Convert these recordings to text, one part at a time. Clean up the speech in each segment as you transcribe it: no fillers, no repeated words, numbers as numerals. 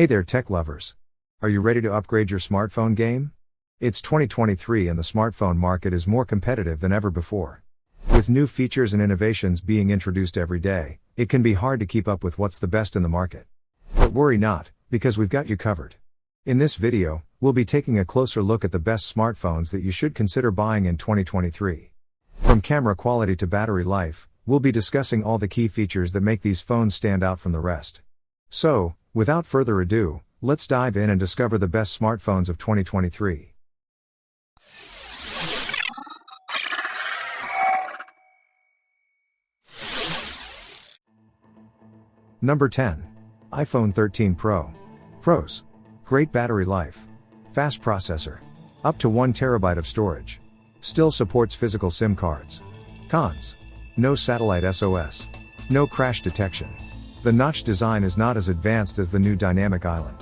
Hey there tech lovers! Are you ready to upgrade your smartphone game? It's 2023 and the smartphone market is more competitive than ever before. With new features and innovations being introduced every day, it can be hard to keep up with what's the best in the market. But worry not, because we've got you covered. In this video, we'll be taking a closer look at the best smartphones that you should consider buying in 2023. From camera quality to battery life, we'll be discussing all the key features that make these phones stand out from the rest. So, without further ado, let's dive in and discover the best smartphones of 2023. Number 10. iPhone 13 Pro. Pros: great battery life. Fast processor. Up to 1 TB of storage. Still supports physical SIM cards. Cons: no satellite SOS. No crash detection. The notch design is not as advanced as the new dynamic island.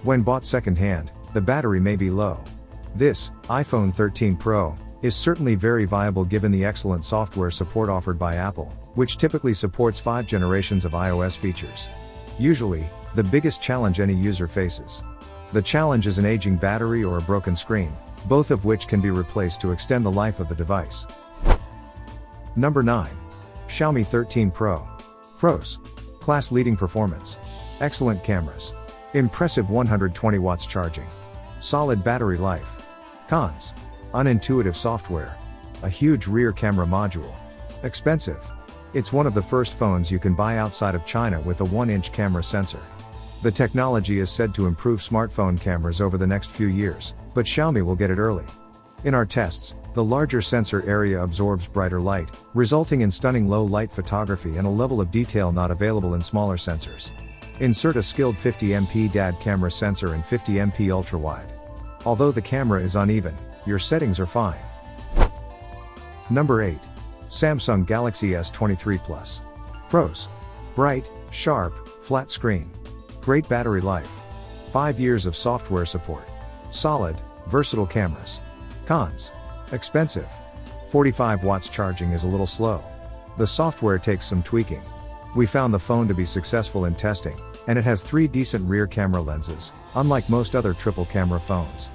When bought second-hand, the battery may be low. This iPhone 13 Pro is certainly very viable given the excellent software support offered by Apple, which typically supports 5 generations of iOS features. Usually, the biggest challenge any user faces. The challenge is an aging battery or a broken screen, both of which can be replaced to extend the life of the device. Number 9. Xiaomi 13 Pro. Pros: class-leading performance. Excellent cameras. Impressive 120 watts charging. Solid battery life. Cons: unintuitive software. A huge rear camera module. Expensive. It's one of the first phones you can buy outside of China with a 1-inch camera sensor. The technology is said to improve smartphone cameras over the next few years, but Xiaomi will get it early. In our tests, the larger sensor area absorbs brighter light, resulting in stunning low light photography and a level of detail not available in smaller sensors. Insert a skilled 50MP DAD camera sensor and 50MP ultra-wide. Although the camera is uneven, your settings are fine. Number 8. Samsung Galaxy S23 Plus. Pros: bright, sharp, flat screen. Great battery life. 5 years of software support. Solid, versatile cameras. Cons: expensive. 45 watts charging is a little slow. The software takes some tweaking. We found the phone to be successful in testing, and it has 3 decent rear camera lenses, unlike most other triple camera phones.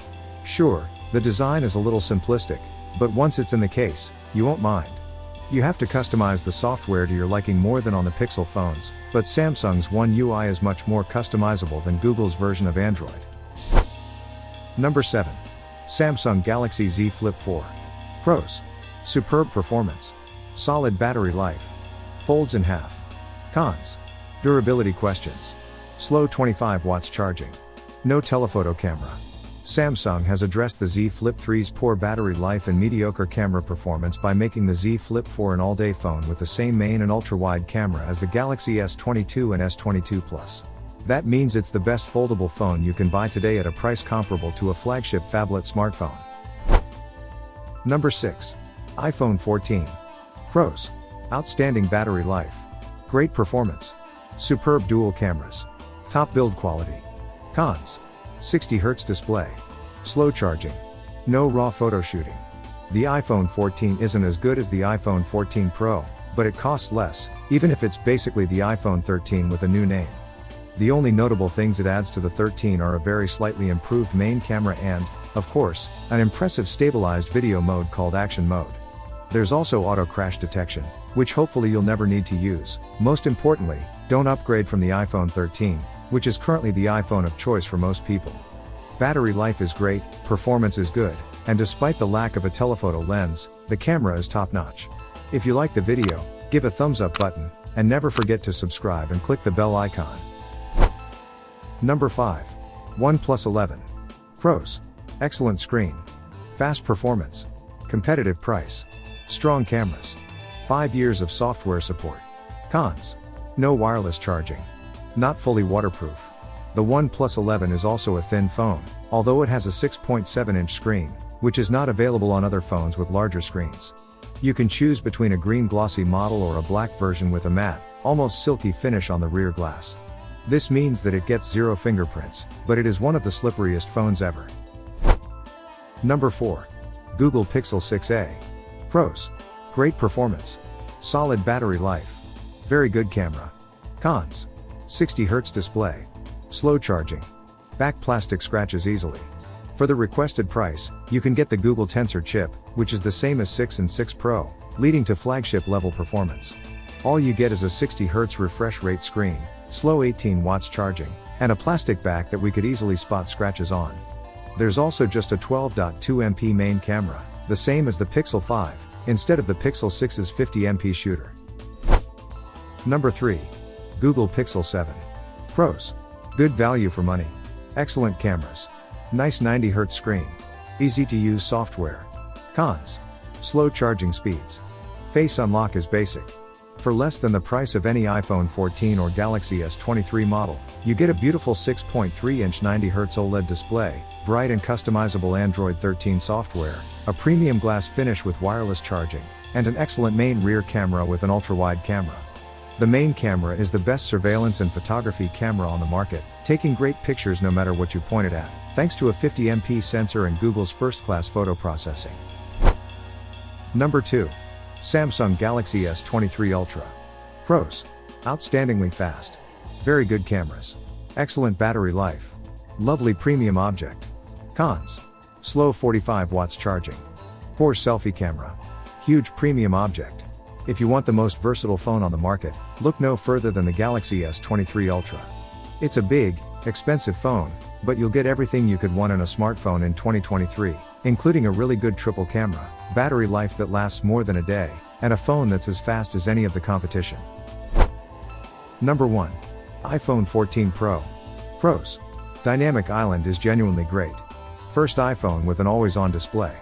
Sure, the design is a little simplistic, but once it's in the case, you won't mind. You have to customize the software to your liking more than on the Pixel phones, but Samsung's One UI is much more customizable than Google's version of Android. Number 7. Samsung Galaxy Z Flip 4. Pros: superb performance. Solid battery life. Folds in half. Cons: durability questions. Slow 25 watts charging. No telephoto camera. Samsung has addressed the Z Flip 3's poor battery life and mediocre camera performance by making the Z Flip 4 an all-day phone with the same main and ultra-wide camera as the Galaxy S22 and S22 Plus. That means it's the best foldable phone you can buy today at a price comparable to a flagship phablet smartphone. Number 6. iPhone 14. Pros: outstanding battery life. Great performance. Superb dual cameras. Top build quality. Cons: 60Hz display. Slow charging. No raw photo shooting. The iPhone 14 isn't as good as the iPhone 14 Pro, but it costs less, even if it's basically the iPhone 13 with a new name. The only notable things it adds to the 13 are a very slightly improved main camera and, of course, an impressive stabilized video mode called Action Mode. There's also auto crash detection, which hopefully you'll never need to use. Most importantly, don't upgrade from the iPhone 13, which is currently the iPhone of choice for most people. Battery life is great, performance is good, and despite the lack of a telephoto lens, the camera is top-notch. If you like the video, give a thumbs up button, and never forget to subscribe and click the bell icon. Number 5. OnePlus 11. Pros: excellent screen. Fast performance. Competitive price. Strong cameras. 5 years of software support. Cons: no wireless charging. Not fully waterproof. The OnePlus 11 is also a thin phone, although it has a 6.7-inch screen, which is not available on other phones with larger screens. You can choose between a green glossy model or a black version with a matte, almost silky finish on the rear glass. This means that it gets 0 fingerprints, but it is one of the slipperiest phones ever. Number 4. Google Pixel 6a. Pros: great performance. Solid battery life. Very good camera. Cons: 60Hz display. Slow charging. Back plastic scratches easily. For the requested price, you can get the Google Tensor chip, which is the same as 6 and 6 Pro, leading to flagship level performance. All you get is a 60Hz refresh rate screen, slow 18 watts charging, and a plastic back that we could easily spot scratches on. There's also just a 12.2MP main camera, the same as the Pixel 5, instead of the Pixel 6's 50MP shooter. Number 3. Google Pixel 7. Pros. Good value for money. Excellent cameras. Nice 90Hz screen. Easy to use software. Cons. Slow charging speeds. Face unlock is basic. For less than the price of any iPhone 14 or Galaxy S23 model, you get a beautiful 6.3-inch 90Hz OLED display, bright and customizable Android 13 software, a premium glass finish with wireless charging, and an excellent main rear camera with an ultra-wide camera. The main camera is the best surveillance and photography camera on the market, taking great pictures no matter what you point it at, thanks to a 50MP sensor and Google's first-class photo processing. Number 2. Samsung Galaxy S23 Ultra. Pros. Outstandingly fast. Very good cameras. Excellent battery life. Lovely premium object. Cons. Slow 45 watts charging. Poor selfie camera. Huge premium object. If you want the most versatile phone on the market, look no further than the Galaxy S23 Ultra. It's a big, expensive phone, but you'll get everything you could want in a smartphone in 2023, including a really good triple camera, battery life that lasts more than a day, and a phone that's as fast as any of the competition. Number 1. iPhone 14 Pro. Pros. Dynamic Island is genuinely great. First iPhone with an always-on display.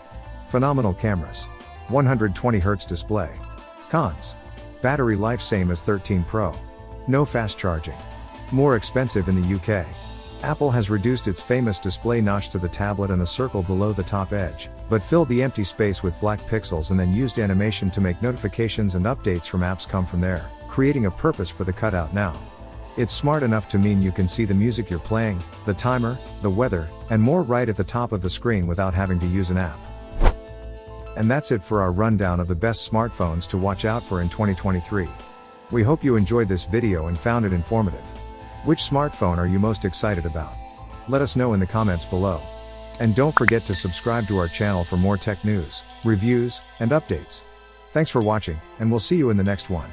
Phenomenal cameras. 120Hz display. Cons. Battery life same as 13 Pro. No fast charging. More expensive in the UK. Apple has reduced its famous display notch to the tablet and the circle below the top edge, but filled the empty space with black pixels and then used animation to make notifications and updates from apps come from there, creating a purpose for the cutout now. It's smart enough to mean you can see the music you're playing, the timer, the weather, and more right at the top of the screen without having to use an app. And that's it for our rundown of the best smartphones to watch out for in 2023. We hope you enjoyed this video and found it informative. Which smartphone are you most excited about? Let us know in the comments below. And don't forget to subscribe to our channel for more tech news, reviews, and updates. Thanks for watching, and we'll see you in the next one.